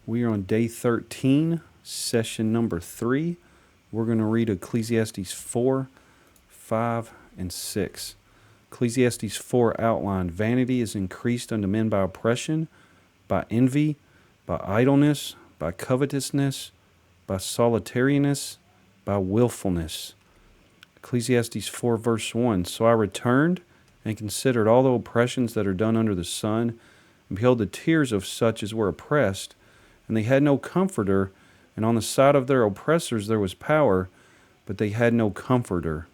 We are on day 13, session number 3. We're going to read Ecclesiastes 4, 5, and 6. Ecclesiastes 4 outline, vanity is increased unto men by oppression, by envy, by idleness, by covetousness, by solitariness, by willfulness. Ecclesiastes 4 verse 1, So I returned and considered all the oppressions that are done under the sun, and beheld the tears of such as were oppressed, and they had no comforter, and on the side of their oppressors there was power, but they had no comforter.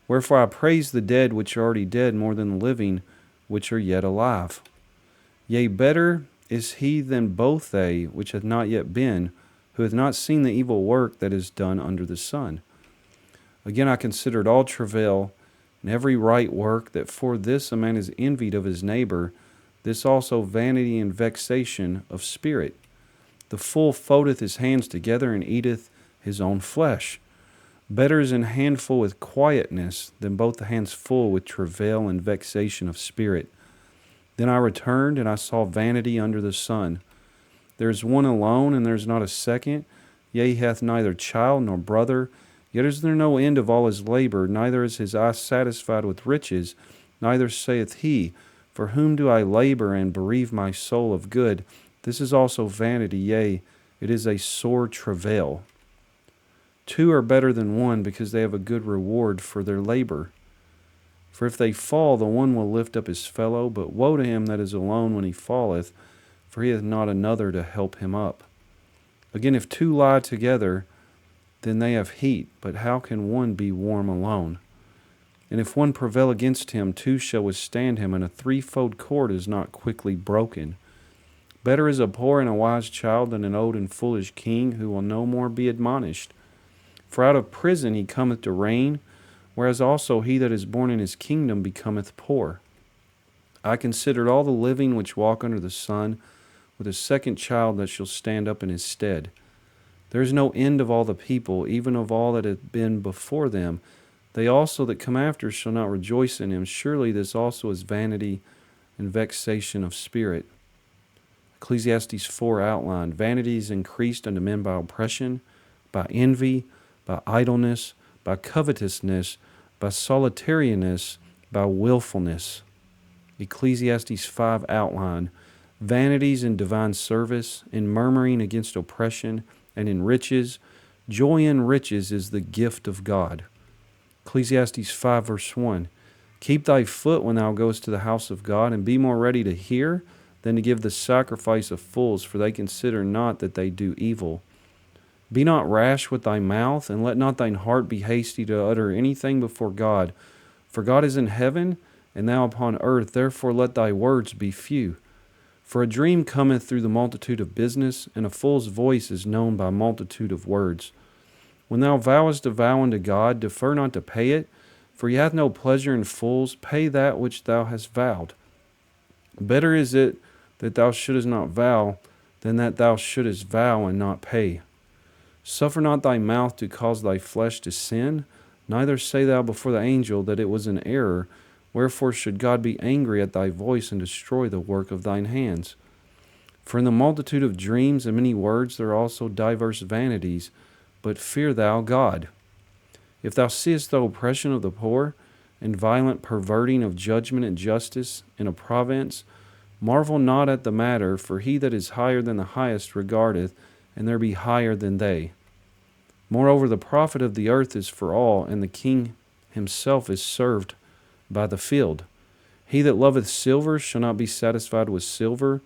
Wherefore I praise the dead which are already dead more than the living which are yet alive. Yea, better is he than both they which hath not yet been, who hath not seen the evil work that is done under the sun. Again I considered all travail, and every right work, that for this a man is envied of his neighbor, this also vanity and vexation of spirit. The fool foldeth his hands together and eateth his own flesh. Better is an handful with quietness than both the hands full with travail and vexation of spirit. Then I returned, and I saw vanity under the sun. There is one alone, and there is not a second. Yea, he hath neither child nor brother. Yet is there no end of all his labor, neither is his eye satisfied with riches. Neither saith he, For whom do I labor and bereave my soul of good? This is also vanity, yea, it is a sore travail. Two are better than one, because they have a good reward for their labor. For if they fall, the one will lift up his fellow, but woe to him that is alone when he falleth, for he hath not another to help him up. Again, if two lie together, then they have heat, but how can one be warm alone? And if one prevail against him, two shall withstand him, and a threefold cord is not quickly broken. Better is a poor and a wise child than an old and foolish king, who will no more be admonished. For out of prison he cometh to reign, whereas also he that is born in his kingdom becometh poor. I considered all the living which walk under the sun, with a second child that shall stand up in his stead. There is no end of all the people, even of all that have been before them. They also that come after shall not rejoice in him. Surely this also is vanity and vexation of spirit. Ecclesiastes 4 outline, vanity is increased unto men by oppression, by envy, by idleness, by covetousness, by solitariness, by willfulness. Ecclesiastes 5 outline, vanities in divine service, in murmuring against oppression, and in riches. Joy in riches is the gift of God. Ecclesiastes 5 verse 1, Keep thy foot when thou goest to the house of God, and be more ready to hear than to give the sacrifice of fools, for they consider not that they do evil. Be not rash with thy mouth, and let not thine heart be hasty to utter anything before God. For God is in heaven, and thou upon earth, therefore let thy words be few. For a dream cometh through the multitude of business, and a fool's voice is known by multitude of words. When thou vowest a vow unto God, defer not to pay it, for he hath no pleasure in fools. Pay that which thou hast vowed. Better is it that thou shouldest not vow, than that thou shouldest vow and not pay. Suffer not thy mouth to cause thy flesh to sin, neither say thou before the angel that it was an error. Wherefore should God be angry at thy voice and destroy the work of thine hands? For in the multitude of dreams and many words there are also diverse vanities, but fear thou God. If thou seest the oppression of the poor, and violent perverting of judgment and justice in a province, marvel not at the matter, for he that is higher than the highest regardeth, and there be higher than they. Moreover, the profit of the earth is for all, and the king himself is served by the field. He that loveth silver shall not be satisfied with silver,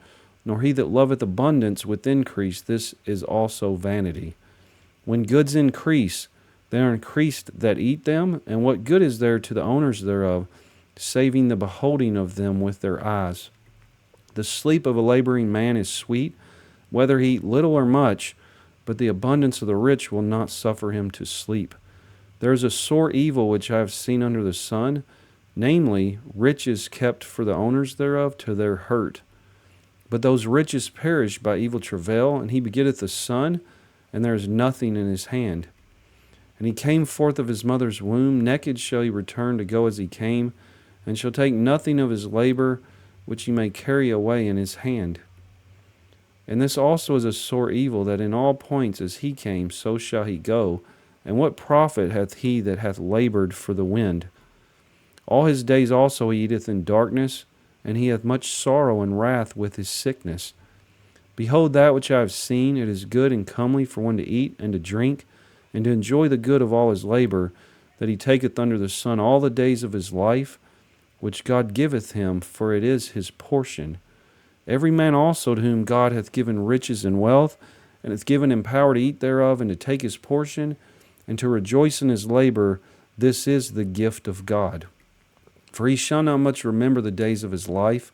nor he that loveth abundance with increase. This is also vanity. When goods increase, they are increased that eat them, and what good is there to the owners thereof, saving the beholding of them with their eyes? The sleep of a laboring man is sweet, whether he eat little or much, but the abundance of the rich will not suffer him to sleep. There is a sore evil which I have seen under the sun, namely, riches kept for the owners thereof to their hurt. But those riches perish by evil travail, and he begetteth a son, and there is nothing in his hand. And he came forth of his mother's womb, naked shall he return to go as he came, and shall take nothing of his labor, which he may carry away in his hand. And this also is a sore evil, that in all points as he came, so shall he go. And what profit hath he that hath labored for the wind? All his days also he eateth in darkness, and he hath much sorrow and wrath with his sickness. Behold, that which I have seen, it is good and comely for one to eat and to drink, and to enjoy the good of all his labor, that he taketh under the sun all the days of his life, which God giveth him, for it is his portion. Every man also to whom God hath given riches and wealth, and hath given him power to eat thereof, and to take his portion, and to rejoice in his labor, this is the gift of God. For he shall not much remember the days of his life,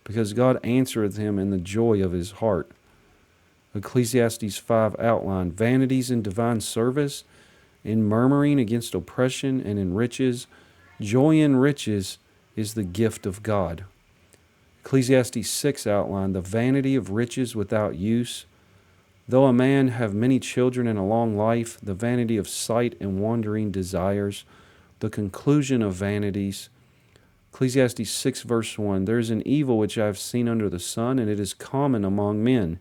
because God answereth him in the joy of his heart. Ecclesiastes 5 outline, vanities in divine service, in murmuring against oppression, and in riches. Joy in riches is the gift of God. Ecclesiastes 6 outline, the vanity of riches without use. Though a man have many children and a long life, the vanity of sight and wandering desires, the conclusion of vanities. Ecclesiastes 6 verse 1, there is an evil which I have seen under the sun, and it is common among men.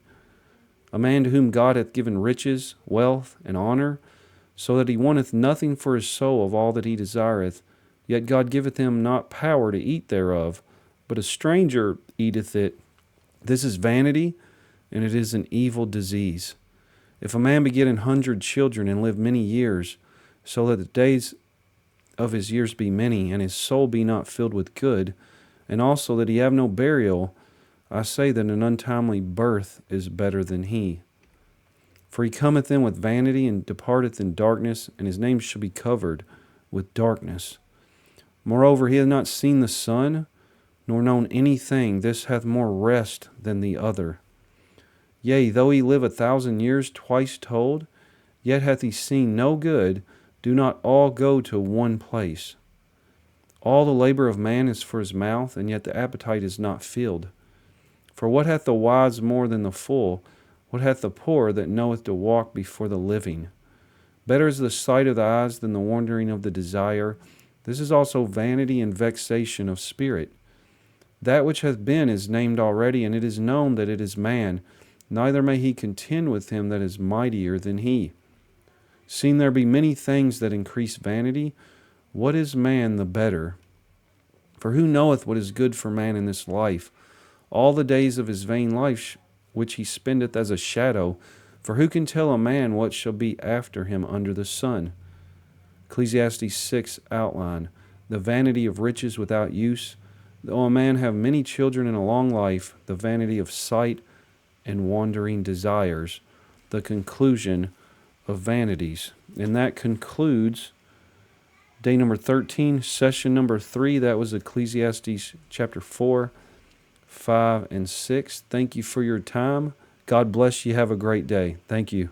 A man to whom God hath given riches, wealth, and honor, so that he wanteth nothing for his soul of all that he desireth, yet God giveth him not power to eat thereof, but a stranger eateth it. This is vanity, and it is an evil disease. If a man beget 100 children and live many years, so that the days of his years be many, and his soul be not filled with good, and also that he have no burial, I say that an untimely birth is better than he. For he cometh in with vanity, and departeth in darkness, and his name shall be covered with darkness. Moreover, he hath not seen the sun, nor known anything. This hath more rest than the other. Yea, though he live 1,000 years, twice told, yet hath he seen no good. Do not all go to one place. All the labor of man is for his mouth, and yet the appetite is not filled. For what hath the wise more than the fool? What hath the poor that knoweth to walk before the living? Better is the sight of the eyes than the wandering of the desire. This is also vanity and vexation of spirit. That which hath been is named already, and it is known that it is man. Neither may he contend with him that is mightier than he. Seeing there be many things that increase vanity, what is man the better? For who knoweth what is good for man in this life? All the days of his vain life which he spendeth as a shadow. For who can tell a man what shall be after him under the sun? Ecclesiastes 6 outline, the vanity of riches without use. Though a man have many children and a long life, the vanity of sight and wandering desires, the conclusion of vanities. And that concludes day number 13, session number 3. That was Ecclesiastes chapter 4, 5, and 6. Thank you for your time. God bless you. Have a great day. Thank you.